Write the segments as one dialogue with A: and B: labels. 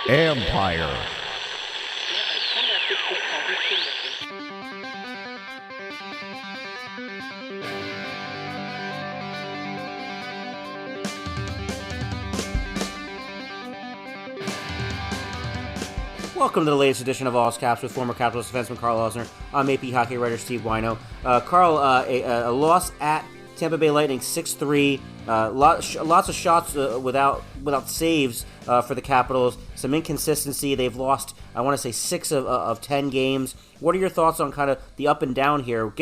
A: Empire.
B: Welcome to the latest edition of All Caps with former Capitals defenseman Karl Osner. I'm AP hockey writer Steve Wino. Karl, a loss at Tampa Bay Lightning 6-3. Lots of shots without saves for the Capitals. Some inconsistency. They've lost, I want to say, 6 of 10 games. What are your thoughts on kind of the up and down here?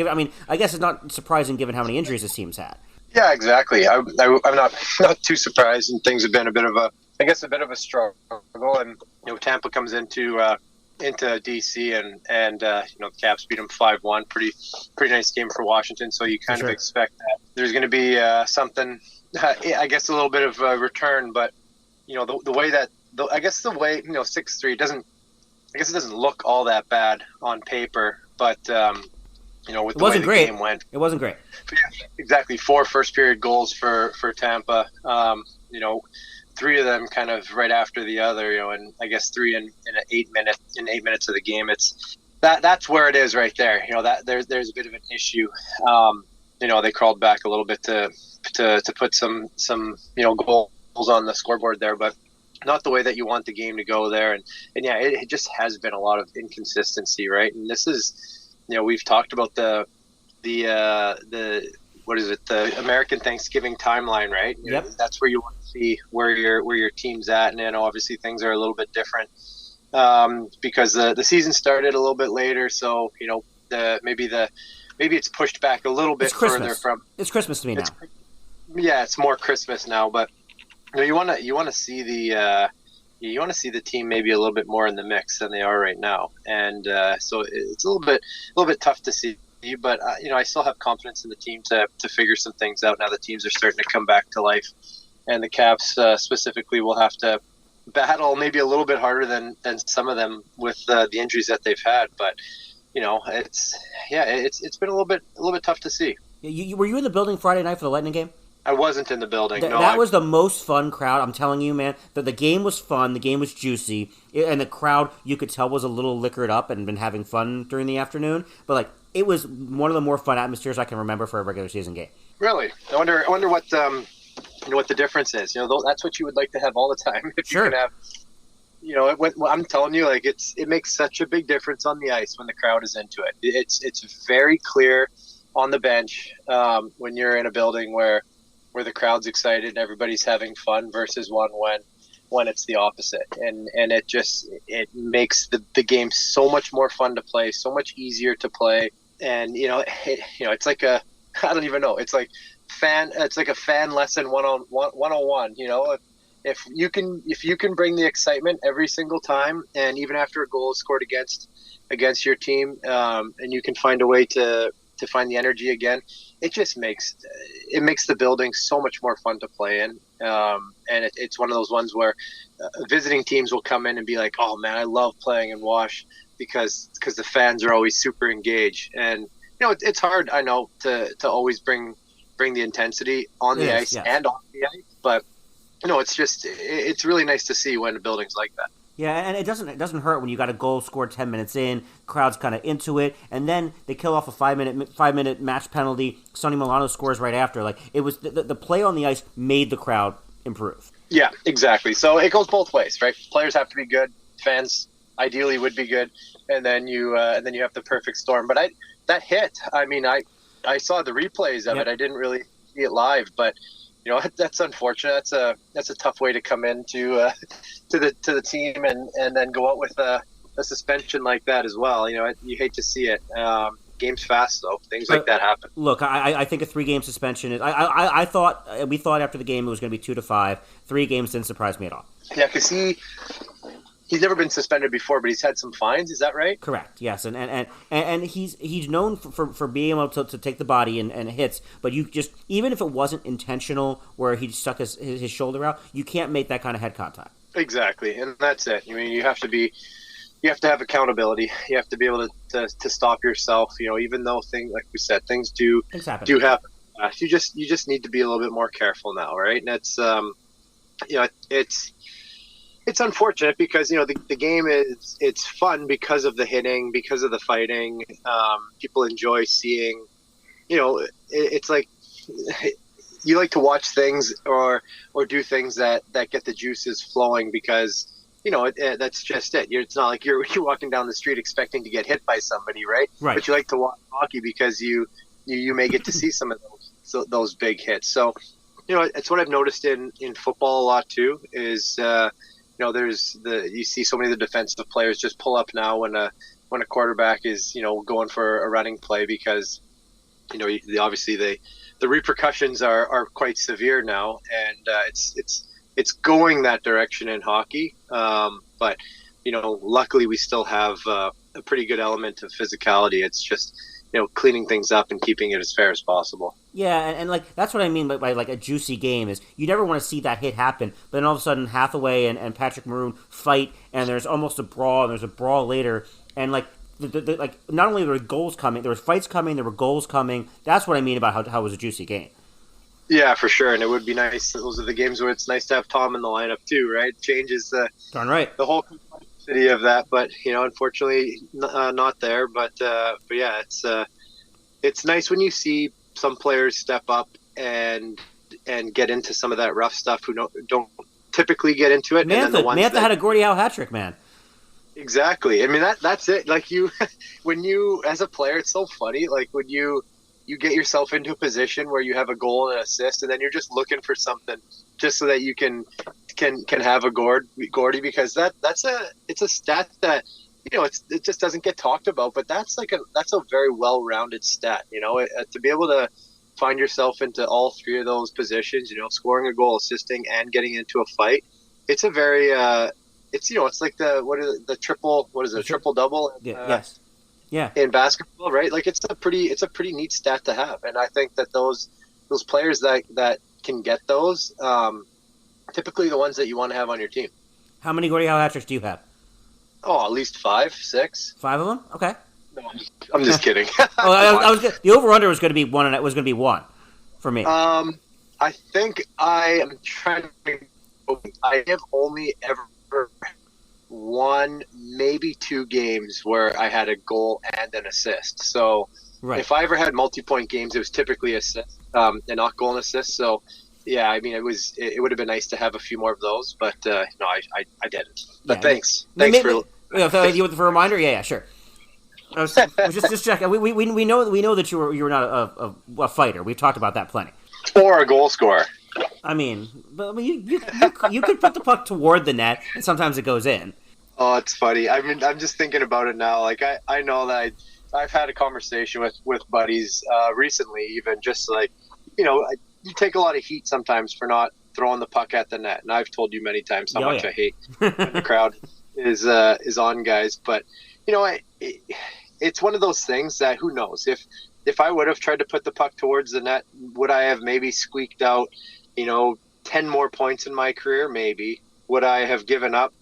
B: I guess it's not surprising given how many injuries this team's had.
C: Yeah, exactly. I'm not too surprised, and things have been a bit of a struggle. And Tampa comes into DC, and the Caps beat them 5-1. Pretty nice game for Washington. So you kind of expect that there's going to be something. I guess a little bit of a return, but the way 6-3 doesn't. I guess it doesn't look all that bad on paper, but with the way the game went,
B: it wasn't great.
C: Yeah, exactly. 4 first period goals for Tampa. 3 of them kind of right after the other, and I guess 3 in 8 minutes of the game. It's that's where it is right there. That there's a bit of an issue. They crawled back a little bit to put some goals on the scoreboard there, but not the way that you want the game to go there. And yeah, it just has been a lot of inconsistency, right? And this is, we've talked about the what is it, the American Thanksgiving timeline, right?
B: Yep.
C: That's where you want to see where your team's at, and obviously things are a little bit different because the season started a little bit later, so maybe it's pushed back a little bit further from.
B: It's Christmas to me now.
C: Yeah, it's more Christmas now, but you want to see the team maybe a little bit more in the mix than they are right now, and so it's a little bit tough to see. But I still have confidence in the team to figure some things out now. The teams are starting to come back to life, and the Caps specifically will have to battle maybe a little bit harder than some of them with the injuries that they've had. But it's been a little bit tough to see.
B: Were you in the building Friday night for the Lightning game?
C: I wasn't in the building.
B: That was the most fun crowd. I'm telling you, man. That the game was fun. The game was juicy, and the crowd, you could tell, was a little liquored up and been having fun during the afternoon. But it was one of the more fun atmospheres I can remember for a regular season game.
C: Really? I wonder what what the difference is. That's what you would like to have all the time. If
B: sure.
C: You can have, I'm telling you, it makes such a big difference on the ice when the crowd is into it. It's very clear on the bench when you're in a building where the crowd's excited and everybody's having fun versus one when it's the opposite. And it makes the game so much more fun to play, so much easier to play. And it's like I don't even know. It's like a fan lesson 101. If you can bring the excitement every single time, and even after a goal is scored against your team, and you can find a way to find the energy again, it just makes the building so much more fun to play in. And it's one of those ones where visiting teams will come in and be like, "Oh man, I love playing in Wash because the fans are always super engaged." And it's hard, I know, to always bring the intensity on the ice and off the ice, but it's really nice to see when a building's like that.
B: Yeah, and it doesn't hurt when you got a goal scored 10 minutes in, crowd's kind of into it, and then they kill off a 5-minute match penalty. Sonny Milano scores right after. It was the play on the ice made the crowd improve.
C: Yeah, exactly. So it goes both ways, right? Players have to be good, fans ideally would be good, and then you have the perfect storm. But that hit, I saw the replays of it. I didn't really see it live, but that's unfortunate. That's a tough way to come into to the team and then go out with a suspension like that as well. You hate to see it. Game's fast though. Things like that happen.
B: Look, I think a 3-game suspension is. We thought after the game it was going to be 2 to 5. 3 games didn't surprise me at all.
C: Yeah, because he's never been suspended before, but he's had some fines. Is that right?
B: Correct. Yes, and he's known for being able to take the body and hits. But you just, even if it wasn't intentional, where he stuck his shoulder out, you can't make that kind of head contact.
C: Exactly, and that's it. You have to have accountability. You have to be able to stop yourself. Even though things, like we said, things happen. You just need to be a little bit more careful now, right? And it's it's unfortunate because the game it's fun because of the hitting, because of the fighting. People enjoy seeing. It's like you like to watch things or do things that get the juices flowing because that's just it. It's not like you're walking down the street expecting to get hit by somebody, right?
B: Right.
C: But you like to watch hockey because you may get to see some of those big hits. So it's what I've noticed in football a lot too. Is you see so many of the defensive players just pull up now when a quarterback is going for a running play because obviously the repercussions are quite severe now, and it's going that direction in hockey. But luckily we still have a pretty good element of physicality. It's just cleaning things up and keeping it as fair as possible.
B: Yeah, and like that's what I mean by like a juicy game is you never want to see that hit happen, but then all of a sudden Hathaway and Patrick Maroon fight, and there's almost a brawl, and there's a brawl later, and like like not only there were goals coming, there were fights coming, there were goals coming. That's what I mean about how it was a juicy game.
C: Yeah, for sure, and it would be nice. Those are the games where it's nice to have Tom in the lineup too, right? Changes
B: Darn right.
C: the whole complexity of that, but unfortunately, not there. But yeah, it's nice when you see some players step up and get into some of that rough stuff who don't typically get into it.
B: Mantha had a Gordie Howe hat trick, man.
C: Exactly. I mean that's it. Like when you as a player, it's so funny. Like when you get yourself into a position where you have a goal and an assist, and then you're just looking for something just so that you can have a Gordie, because it's a stat that it just doesn't get talked about, but that's a very well-rounded stat. To be able to find yourself into all three of those positions, scoring a goal, assisting, and getting into a fight. It's a very it's like the triple double.
B: Yes. Yeah.
C: In basketball, right? Like it's a pretty neat stat to have, and I think that those players that can get those, typically the ones that you want to have on your team.
B: How many Gordie Howe hat tricks do you have?
C: Oh, at least 5, 6.
B: 5 of them? Okay.
C: No, I'm just kidding.
B: The over/under was going to be 1, and it was going to be 1 for me.
C: I think I am trying to. I have only ever 1, maybe 2 games where I had a goal and an assist. So if I ever had multi-point games, it was typically assist, and not goal and assist. So yeah, I mean, it would have been nice to have a few more of those, but no, I didn't. But thanks for
B: a reminder. Yeah, sure. I was just checking. We know that you were not a fighter. We've talked about that plenty.
C: Or a goal scorer.
B: I mean, but you could put the puck toward the net, and sometimes it goes in.
C: Oh, it's funny. I mean, I'm just thinking about it now. Like I know that I've had a conversation with buddies recently, even just like you take a lot of heat sometimes for not throwing the puck at the net, and I've told you many times how much I hate when the crowd is on guys. But it's one of those things that who knows if I would have tried to put the puck towards the net, would I have maybe squeaked out 10 more points in my career? Maybe. Would I have given up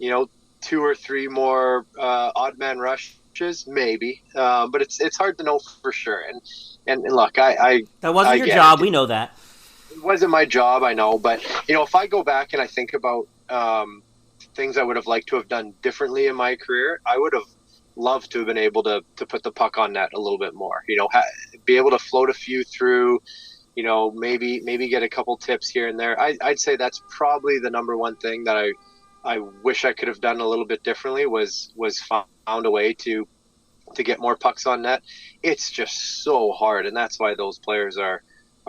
C: 2 or 3 more odd man rushes? Maybe. But it's hard to know for sure. And look, that
B: wasn't your job. We know that.
C: It wasn't my job, I know. But, if I go back and I think about things I would have liked to have done differently in my career, I would have loved to have been able to put the puck on net a little bit more. Be able to float a few through, maybe get a couple tips here and there. I'd say that's probably the number one thing that I wish I could have done a little bit differently was found a way to get more pucks on net. It's just so hard, and that's why those players are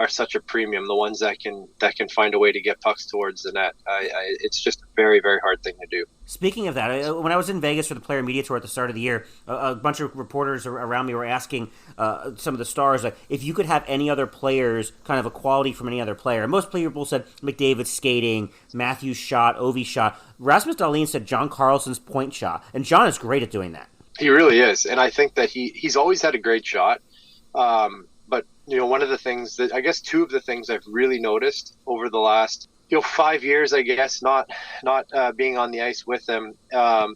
C: such a premium. The ones that can find a way to get pucks towards the net. It's just a very, very hard thing to do.
B: Speaking of that, when I was in Vegas for the Player Media Tour at the start of the year, a bunch of reporters around me were asking some of the stars, like, if you could have any other players, kind of a quality from any other player. And most people said McDavid's skating, Matthews' shot, Ovi's shot. Rasmus Dahlin said John Carlson's point shot, and John is great at doing that.
C: He really is, and I think that he's always had a great shot. But one of the things that I guess 2 of the things I've really noticed over the last 5 years, I guess, not being on the ice with him,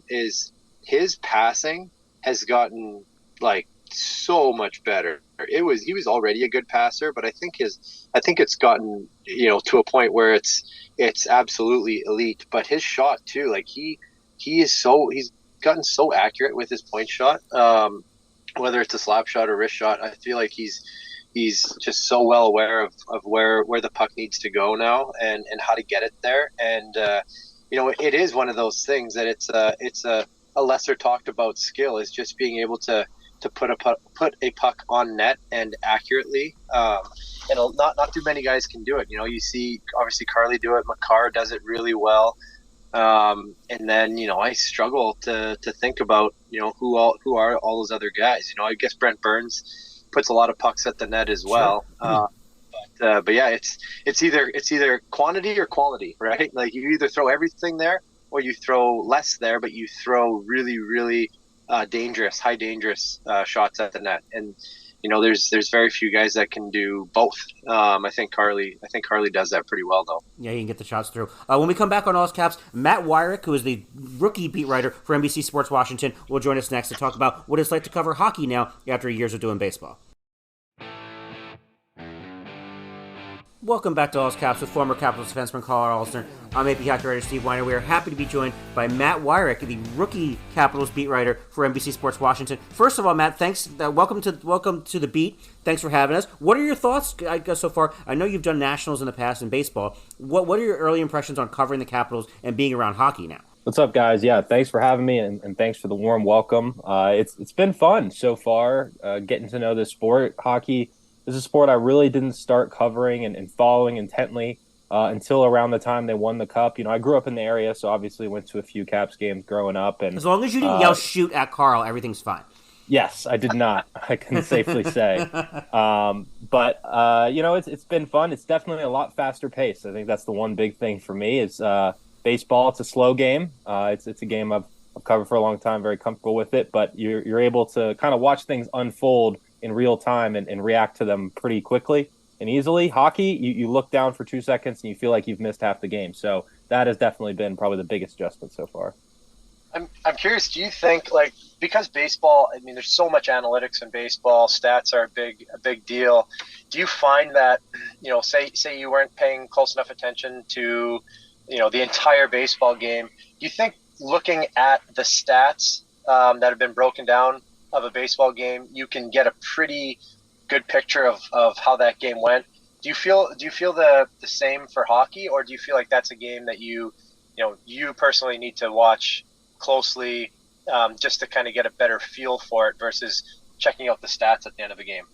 C: is his passing has gotten like so much better. he was already a good passer, but I think it's gotten, to a point where it's absolutely elite. But his shot too, like he's gotten so accurate with his point shot. Whether it's a slap shot or wrist shot, I feel like he's just so well aware of where the puck needs to go now, and how to get it there. And it is one of those things that it's a lesser talked about skill, is just being able to put a puck on net and accurately. And not too many guys can do it. You see obviously Carly do it. Makar does it really well. And then I struggle to think about who are all those other guys. I guess Brent Burns puts a lot of pucks at the net as well. Sure. But yeah, it's either quantity or quality, right? Like you either throw everything there or you throw less there, but you throw really, really high dangerous shots at the net. And there's very few guys that can do both. I think Carly does that pretty well, though.
B: Yeah, he can get the shots through. When we come back on All Caps, Matt Weyrich, who is the rookie beat writer for NBC Sports Washington, will join us next to talk about what it's like to cover hockey now after years of doing baseball. Welcome back to All Caps with former Capitals defenseman Karl and Stephen. I'm AP hockey writer Steve Weiner. We are happy to be joined by Matt Weyrich, the rookie Capitals beat writer for NBC Sports Washington. First of all, Matt, thanks. Welcome to the beat. Thanks for having us. What are your thoughts, I guess, so far? I know you've done nationals in the past in baseball. What are your early impressions on covering the Capitals and being around hockey now?
A: What's up, guys? Yeah, thanks for having me, and thanks for the warm welcome. It's been fun so far, getting to know the sport. Hockey is a sport I really didn't start covering and following intently until around the time they won the Cup. I grew up in the area, so obviously went to a few Caps games growing up. And
B: as long as you didn't yell "shoot" at Karl, everything's fine.
A: Yes, I did not. I can safely say. But it's been fun. It's definitely a lot faster paced. I think that's the one big thing for me is baseball. It's a slow game. It's a game I've covered for a long time, very comfortable with it. But you're able to kind of watch things unfold in real time and react to them pretty quickly and easily. Hockey, you look down for 2 seconds and you feel like you've missed half the game. So that has definitely been probably the biggest adjustment so far.
C: I'm curious, do you think, because baseball, I mean, there's so much analytics in baseball, stats are a big deal. Do you find that, say you weren't paying close enough attention to, the entire baseball game, do you think looking at the stats that have been broken down of a baseball game, you can get a pretty good picture of how that game went? Do you feel the same for hockey, or do you feel like that's a game that you personally need to watch closely just to kind of get a better feel for it versus checking out the stats at the end of a game?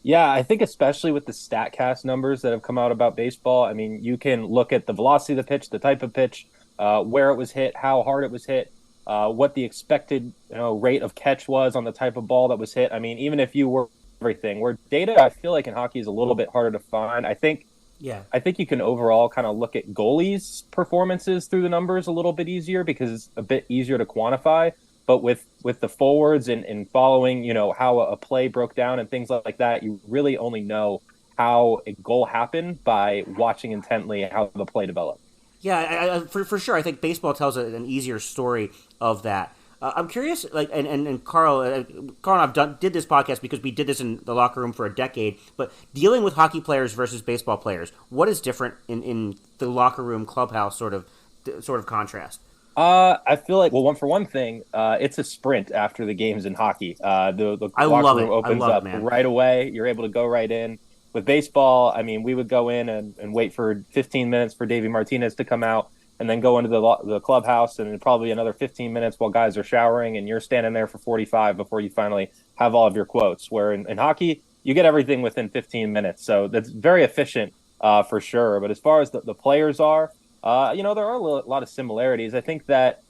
A: Yeah, I think especially with the StatCast numbers that have come out about baseball, I mean, you can look at the velocity of the pitch, the type of pitch, where it was hit, how hard it was hit, what the expected rate of catch was on the type of ball that was hit. I mean, even if you were everything, where data, I feel like in hockey is a little bit harder to find. I think you can overall kind of look at goalies' performances through the numbers a little bit easier because it's a bit easier to quantify. But with the forwards and following, how a play broke down and things like that, you really only know how a goal happened by watching intently how the play developed.
B: Yeah, for sure. I think baseball tells an easier story of that. I'm curious, and Karl and I've did this podcast because we did this in the locker room for a decade. But dealing with hockey players versus baseball players, what is different in the locker room clubhouse sort of contrast?
A: I feel like, well, for one thing, it's a sprint after the games in hockey. The locker room opens up right away. You're able to go right in. With baseball, I mean, we would go in and wait for 15 minutes for Davey Martinez to come out and then go into the clubhouse and probably another 15 minutes while guys are showering and you're standing there for 45 before you finally have all of your quotes. Where in hockey, you get everything within 15 minutes. So that's very efficient for sure. But as far as the players are, there are a lot of similarities. I think that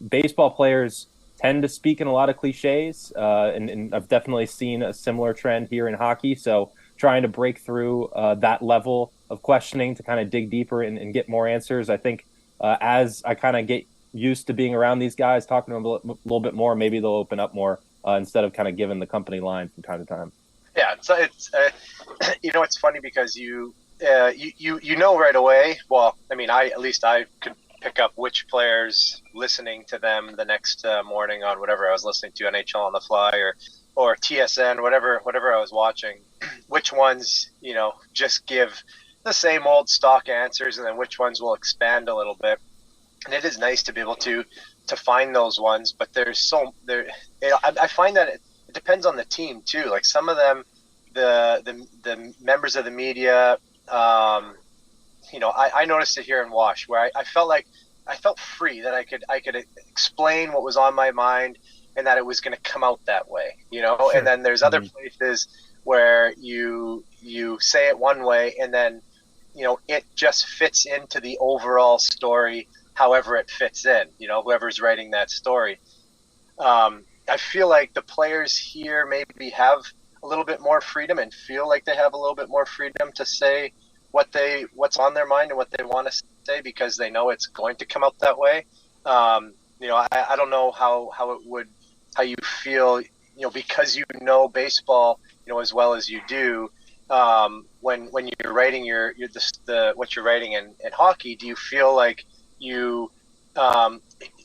A: baseball players tend to speak in a lot of cliches, and I've definitely seen a similar trend here in hockey. So trying to break through that level of questioning to kind of dig deeper and get more answers. I think as I kind of get used to being around these guys, talking to them a little bit more, maybe they'll open up more instead of kind of giving the company line from time to time.
C: Yeah, so it's it's funny because you right away. Well, I mean, I could pick up which players listening to them the next morning on whatever I was listening to, NHL on the Fly or or TSN, whatever I was watching, which ones, just give the same old stock answers, and then which ones will expand a little bit. And it is nice to be able to find those ones, but I find that it depends on the team too. Like some of them, the members of the media, I noticed it here in Wash, where I felt free, that I could explain what was on my mind, and that it was going to come out that way, Sure. And then there's other places where you say it one way, and then it just fits into the overall story however it fits in, whoever's writing that story. I feel like the players here maybe have a little bit more freedom and feel like they have a little bit more freedom to say what's on their mind and what they want to say, because they know it's going to come out that way. I don't know how you feel, because baseball, as well as you do, when you're writing what you're writing in hockey. Do you feel like you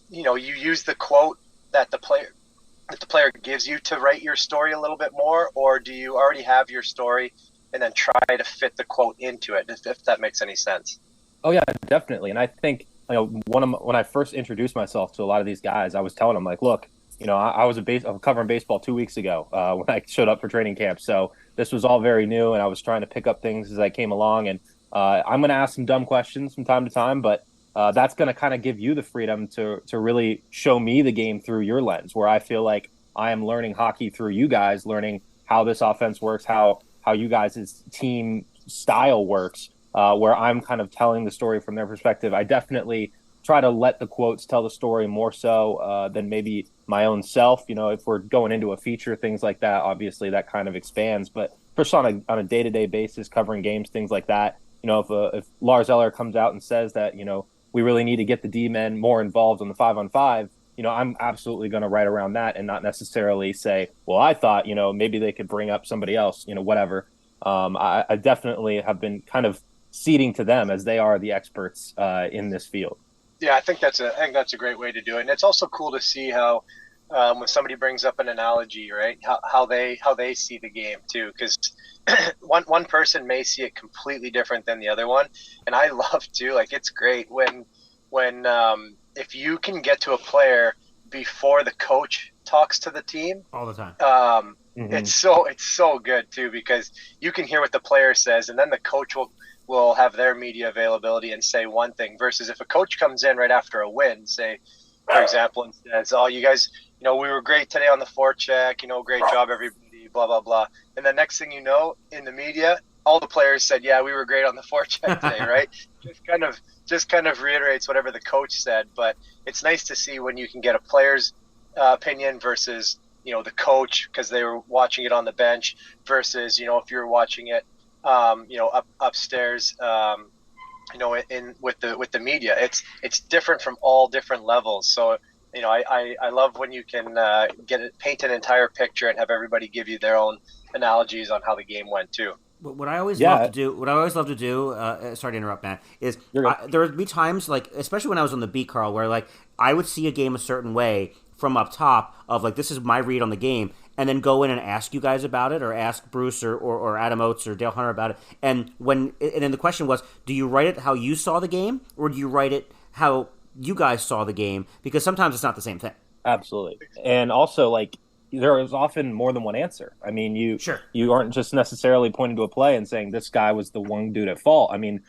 C: use the quote that the player gives you to write your story a little bit more, or do you already have your story and then try to fit the quote into it, if that makes any sense?
A: Oh yeah, definitely. And I think, when I first introduced myself to a lot of these guys, I was telling them, like, look, I was covering baseball 2 weeks ago when I showed up for training camp. So this was all very new, and I was trying to pick up things as I came along. And I'm going to ask some dumb questions from time to time, but that's going to kind of give you the freedom to really show me the game through your lens, where I feel like I am learning hockey through you guys, learning how this offense works, how you guys' team style works, where I'm kind of telling the story from their perspective. I definitely try to let the quotes tell the story more so than maybe my own self. If we're going into a feature, things like that, obviously that kind of expands. But just on a day-to-day basis, covering games, things like that, if Lars Eller comes out and says that, we really need to get the D-men more involved on the 5-on-5, I'm absolutely going to write around that and not necessarily say, well, I thought, maybe they could bring up somebody else, whatever. I definitely have been kind of ceding to them as they are the experts in this field.
C: Yeah, I think that's a great way to do it. And it's also cool to see how when somebody brings up an analogy, right, how they see the game too, because one person may see it completely different than the other one. And I love to, like, it's great when if you can get to a player before the coach talks to the team
B: all the time.
C: It's so good too, because you can hear what the player says, and then the coach will have their media availability and say one thing, versus if a coach comes in right after a win, say, for example, and says, oh, you guys, we were great today on the forecheck, great job, everybody, blah, blah, blah. And the next thing you know, in the media, all the players said, yeah, we were great on the forecheck today, right? Just kind of reiterates whatever the coach said. But it's nice to see when you can get a player's opinion versus, the coach, because they were watching it on the bench, versus, if you're watching it, upstairs, with the media. It's different from all different levels. So, I love when you can paint an entire picture and have everybody give you their own analogies on how the game went too.
B: What I always love to do, sorry to interrupt, Matt, is there would be times, like, especially when I was on the beat, Karl, where, like, I would see a game a certain way from up top of, like, this is my read on the game, and then go in and ask you guys about it, or ask Bruce or Adam Oates or Dale Hunter about it. And then the question was, do you write it how you saw the game, or do you write it how you guys saw the game? Because sometimes it's not the same thing.
A: Absolutely. And also, like, there is often more than one answer. I mean, you aren't just necessarily pointing to a play and saying this guy was the one dude at fault. I mean,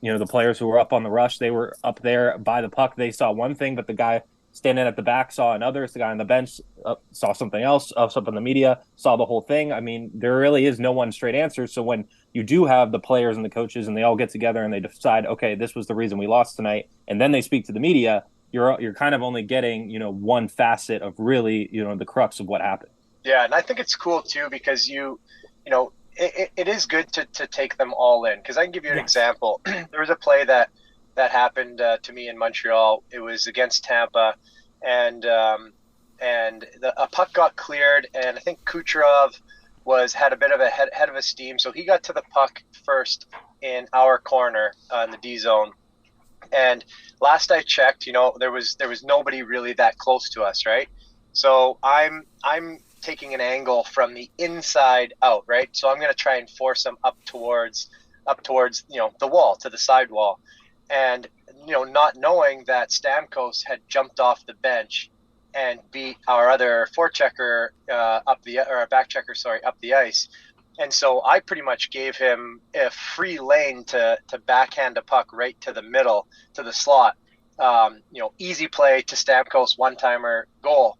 A: the players who were up on the rush, they were up there by the puck. They saw one thing, but the guy standing at the back saw another. So the guy on the bench saw something else. Us up in the media saw the whole thing. I mean, there really is no one straight answer. So when you do have the players and the coaches and they all get together and they decide, okay, this was the reason we lost tonight, and then they speak to the media, you're kind of only getting, one facet of really, the crux of what happened.
C: Yeah, and I think it's cool too, because it is good to take them all in. Because I can give you an example. There was a play that happened to me in Montreal. It was against Tampa, and a puck got cleared, and I think Kucherov had a bit of a head of steam, so he got to the puck first in our corner in the D zone. And last I checked, there was nobody really that close to us, right? So I'm taking an angle from the inside out, right? So I'm going to try and force him up towards the wall, to the side wall. And, not knowing that Stamkos had jumped off the bench and beat our other forechecker up the ice. And so I pretty much gave him a free lane to backhand a puck right to the middle, to the slot. Easy play to Stamkos, one-timer, goal.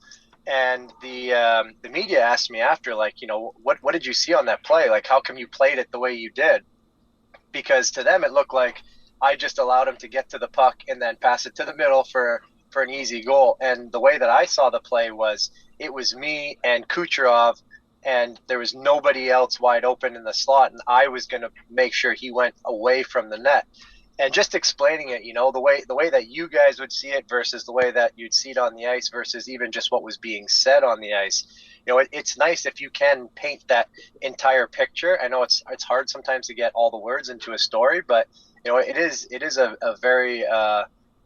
C: And the media asked me after, like, what did you see on that play? Like, how come you played it the way you did? Because to them, it looked like I just allowed him to get to the puck and then pass it to the middle for an easy goal. And the way that I saw the play was, it was me and Kucherov, and there was nobody else wide open in the slot, and I was going to make sure he went away from the net. And just explaining it, the way that you guys would see it versus the way that you'd see it on the ice versus even just what was being said on the ice. It's nice if you can paint that entire picture. I know it's hard sometimes to get all the words into a story, but it is a very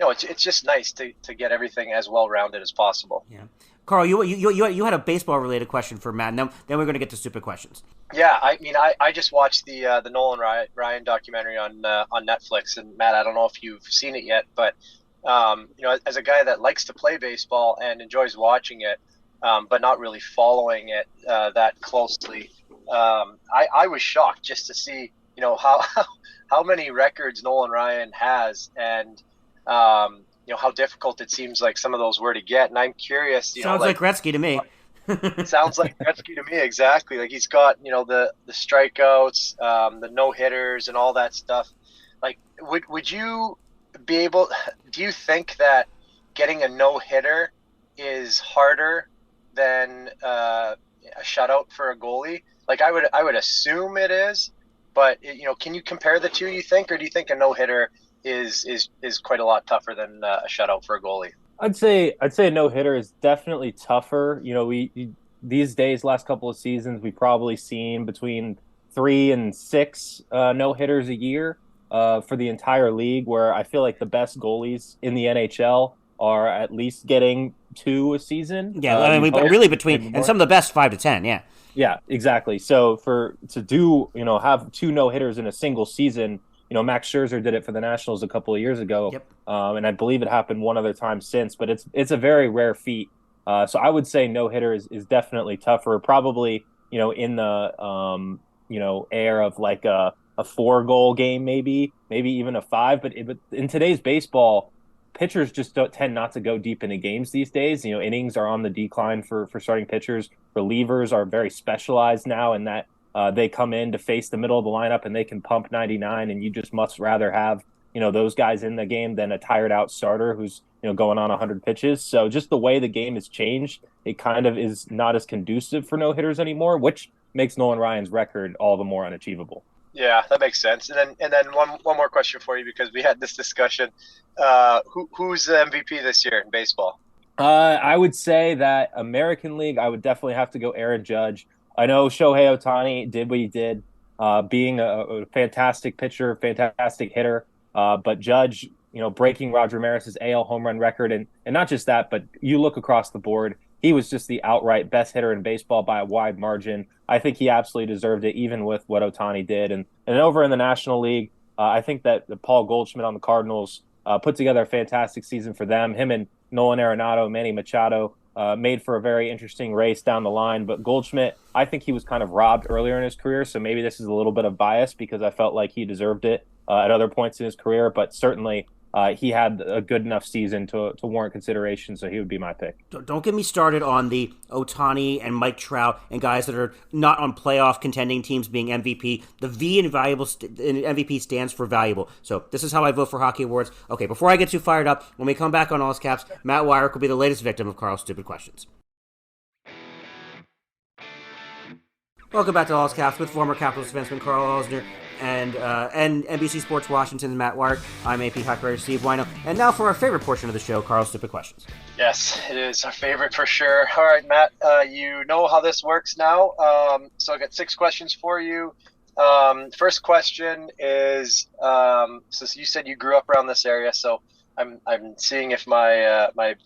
C: it's just nice to get everything as well rounded as possible.
B: Yeah. Karl, you had a baseball related question for Matt, and then we're going to get to stupid questions.
C: Yeah, I just watched the Nolan Ryan documentary on Netflix, and Matt, I don't know if you've seen it yet, but as a guy that likes to play baseball and enjoys watching it, but not really following it that closely, I was shocked just to see how many records Nolan Ryan has, and how difficult it seems like some of those were to get. And I'm curious.
B: Sounds like Gretzky to me.
C: Sounds like Gretzky to me, exactly. Like, he's got, the strikeouts, the no-hitters and all that stuff. Like, would you be able – do you think that getting a no-hitter is harder than a shutout for a goalie? Like, I would assume it is, but, can you compare the two, you think, or do you think a no-hitter is quite a lot tougher than a shutout for a goalie?
A: I'd say a no-hitter is definitely tougher. We these days, last couple of seasons, we've probably seen between 3 and 6 no-hitters a year for the entire league, where I feel like the best goalies in the NHL are at least getting 2 a season.
B: Yeah, really between, and some of the best 5 to 10, yeah.
A: Yeah, exactly. So have 2 no-hitters in a single season, Max Scherzer did it for the Nationals a couple of years ago.
B: Yep.
A: And I believe it happened one other time since, but it's a very rare feat. So I would say no-hitter is definitely tougher, probably, in the, air of like a 4-goal game, maybe even a 5. But in today's baseball, pitchers just don't tend not to go deep into games these days. Innings are on the decline for starting pitchers. Relievers are very specialized now in that they come in to face the middle of the lineup and they can pump 99, and you just much rather have, those guys in the game than a tired out starter who's, going on 100 pitches. So just the way the game has changed, it kind of is not as conducive for no-hitters anymore, which makes Nolan Ryan's record all the more unachievable.
C: Yeah, that makes sense. And then one more question for you, because we had this discussion. Who's the MVP this year in baseball?
A: I would say that American League, I would definitely have to go Aaron Judge. I know Shohei Ohtani did what he did, being a fantastic pitcher, fantastic hitter. But Judge, breaking Roger Maris's AL home run record, and not just that, but you look across the board, he was just the outright best hitter in baseball by a wide margin. I think he absolutely deserved it, even with what Ohtani did. And over in the National League, I think that Paul Goldschmidt on the Cardinals put together a fantastic season for them. Him and Nolan Arenado, Manny Machado made for a very interesting race down the line. But Goldschmidt, I think he was kind of robbed earlier in his career, so maybe this is a little bit of bias because I felt like he deserved it at other points in his career. But certainly he had a good enough season to warrant consideration, so he would be my pick.
B: Don't get me started on the Ohtani and Mike Trout and guys that are not on playoff contending teams being MVP. The V in MVP stands for valuable. So this is how I vote for Hockey Awards. Okay, before I get too fired up, when we come back on All Caps, Matt Weyrich will be the latest victim of Karl's stupid questions. Welcome back to All Caps with former Capitals defenseman Karl Alzner and NBC Sports Washington's Matt Weyrich. I'm AP Hockey writer Steve Wino. And now for our favorite portion of the show, Karl's Stupid Questions.
C: Yes, it is our favorite for sure. All right, Matt, you know how this works now. So I got 6 questions for you. First question is, so you said you grew up around this area, so I'm seeing if my my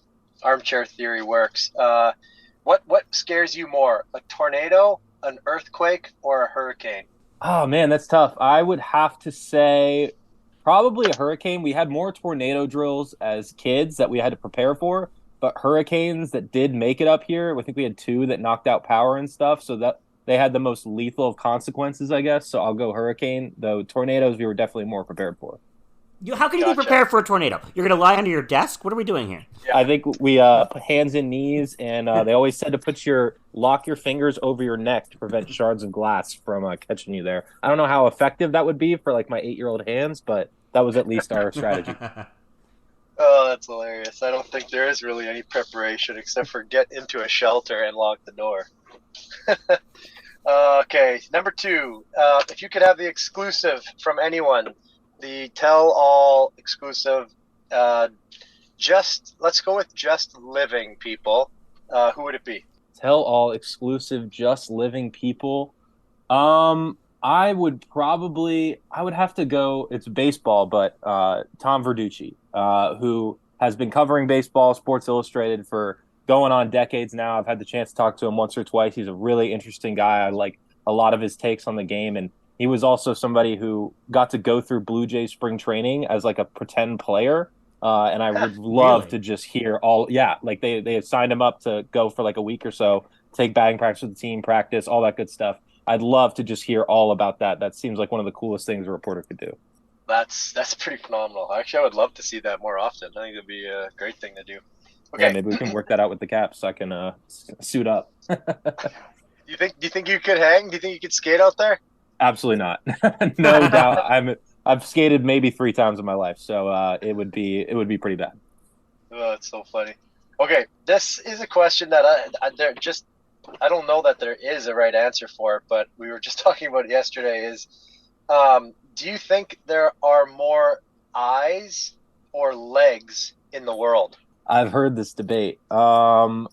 C: armchair theory works. What scares you more, a tornado, an earthquake, or a hurricane?
A: Oh man, that's tough. I would have to say probably a hurricane. We had more tornado drills as kids that we had to prepare for, but hurricanes that did make it up here, I think we had two that knocked out power and stuff, so that they had the most lethal of consequences, I guess. So I'll go hurricane, though tornadoes we were definitely more prepared for.
B: How can you be prepared for a tornado? You're going to lie under your desk? What are we doing here?
A: Yeah. I think we put hands and knees, and they always said to lock your fingers over your neck to prevent shards of glass from catching you there. I don't know how effective that would be for like my 8-year-old hands, but that was at least our strategy.
C: Oh, that's hilarious. I don't think there is really any preparation except for get into a shelter and lock the door. Okay, number 2. If you could have the exclusive from anyone, the tell-all exclusive, let's go with just living people. Who would it be?
A: Tell-all exclusive, just living people. I would have to go. It's baseball, but Tom Verducci, who has been covering baseball, Sports Illustrated for going on decades now. I've had the chance to talk to him once or twice. He's a really interesting guy. I like a lot of his takes on the game, and he was also somebody who got to go through Blue Jays spring training as like a pretend player. And I would love to just hear like they had signed him up to go for like a week or so, take batting practice with the team, practice, all that good stuff. I'd love to just hear all about that. That seems like one of the coolest things a reporter could do.
C: That's pretty phenomenal. Actually, I would love to see that more often. I think it'd be a great thing to do. Okay.
A: Yeah, maybe we can work that out with the Caps so I can suit up.
C: Do you think you could hang? Do you think you could skate out there?
A: Absolutely not. No doubt. I've skated maybe 3 times in my life, so it would be pretty bad.
C: Oh, that's so funny. Okay, this is a question that I don't know that there is a right answer for it, but we were just talking about it yesterday. Is do you think there are more eyes or legs in the world?
A: I've heard this debate. I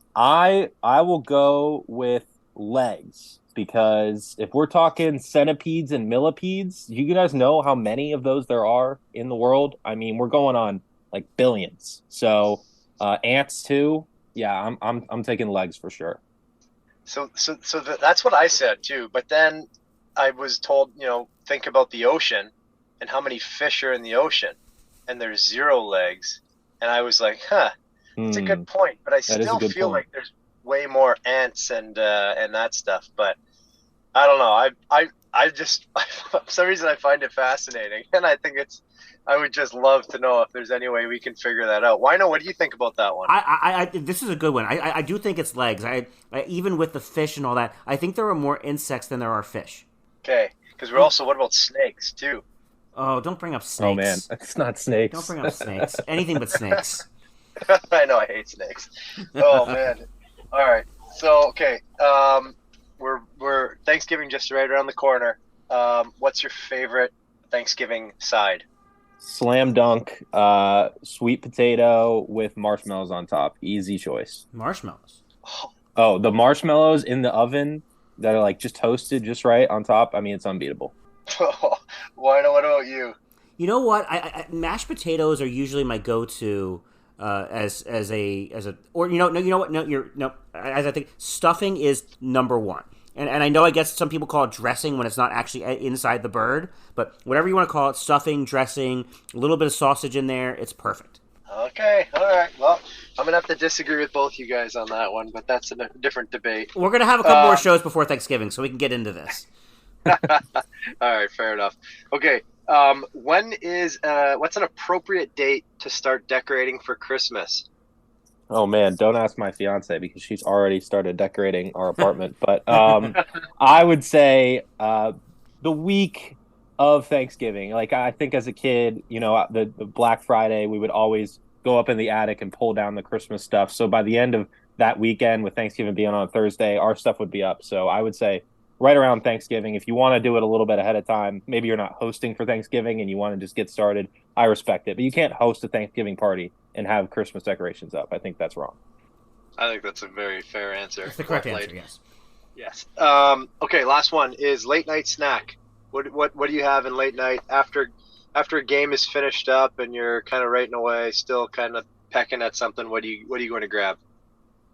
A: will go with legs. Because if we're talking centipedes and millipedes, you guys know how many of those there are in the world? I mean, we're going on like billions. So ants too. Yeah, I'm taking legs for sure.
C: So that's what I said too. But then I was told, think about the ocean and how many fish are in the ocean, and there's 0 legs. And I was like, it's a good point. But I still feel like there's way more ants and that stuff, but I don't know. I just for some reason I find it fascinating, and I think I would just love to know if there's any way we can figure that out. Wino, what do you think about that one?
B: This is a good one. I do think it's legs. I even with the fish and all that, I think there are more insects than there are fish.
C: Okay, because we're also, what about snakes too?
B: Oh, don't bring up snakes.
A: Oh man, it's not snakes.
B: Don't bring up snakes. Anything but snakes.
C: I know, I hate snakes. Oh man. All right. So okay, we're Thanksgiving just right around the corner. What's your favorite Thanksgiving side?
A: Slam dunk, sweet potato with marshmallows on top. Easy choice.
B: Marshmallows.
A: Oh, the marshmallows in the oven that are like just toasted just right on top. I mean, it's unbeatable.
C: What about you?
B: You know what? I mashed potatoes are usually my go-to. As I think stuffing is number 1, and I know I guess some people call it dressing when it's not actually inside the bird, but whatever you want to call it, stuffing, dressing, a little bit of sausage in there, it's perfect.
C: Okay, all right. Well, I'm gonna have to disagree with both you guys on that one, but that's a different debate.
B: We're gonna have a couple more shows before Thanksgiving, so we can get into this.
C: All right, fair enough. Okay. What's an appropriate date to start decorating for Christmas?
A: Oh man, don't ask my fiance because she's already started decorating our apartment. But I would say the week of Thanksgiving. Like I think as a kid, the Black Friday, we would always go up in the attic and pull down the Christmas stuff. So by the end of that weekend, with Thanksgiving being on a Thursday, our stuff would be up. So I would say right around Thanksgiving. If you want to do it a little bit ahead of time, maybe you're not hosting for Thanksgiving and you want to just get started, I respect it. But you can't host a Thanksgiving party and have Christmas decorations up. I think that's wrong.
C: I think that's a very fair answer.
B: That's the correct answer, yes.
C: Yes. Okay, last one is late night snack. What do you have in late night after a game is finished up and you're kind of writing away, still kind of pecking at something? What are you going to grab?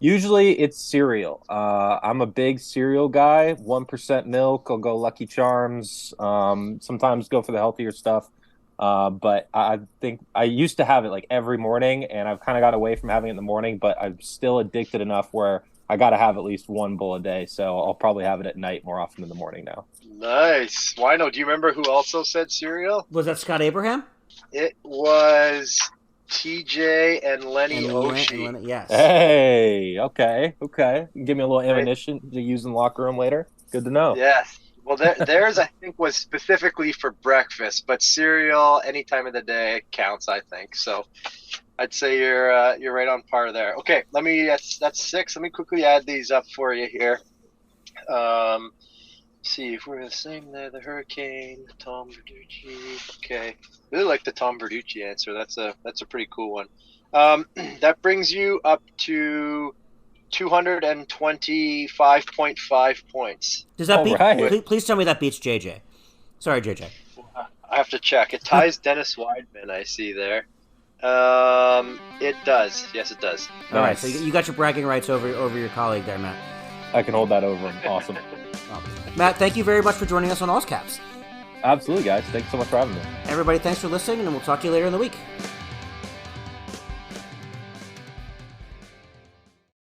A: Usually it's cereal. I'm a big cereal guy. 1% milk. I'll go Lucky Charms. Sometimes go for the healthier stuff. But I think I used to have it like every morning, and I've kind of got away from having it in the morning. But I'm still addicted enough where I got to have at least one bowl a day. So I'll probably have it at night more often than the morning now.
C: Nice. Wino, do you remember who also said cereal?
B: Was that Scott Abraham?
C: It was TJ and Lenny Oshie.
B: Yes.
A: Hey, okay. Give me a little ammunition to use in the locker room later. Good to know.
C: Yes. Well, theirs I think was specifically for breakfast, but cereal any time of the day counts, I think. So I'd say you're right on par there. Okay, that's 6. Let me quickly add these up for you here. See if we're the same there. The Hurricane, Tom Verducci. Okay, really like the Tom Verducci answer. That's a pretty cool one. That brings you up to 225.5 points.
B: Does that beat? Right. Please tell me that beats JJ. Sorry, JJ.
C: I have to check. It ties Dennis Weidman. I see there. It does. Yes, it does.
B: All right. So you got your bragging rights over your colleague there, Matt.
A: I can hold that over him. Awesome.
B: Matt, thank you very much for joining us on Allscaps.
A: Absolutely, guys. Thanks so much for having me.
B: Everybody, thanks for listening, and we'll talk to you later in the week.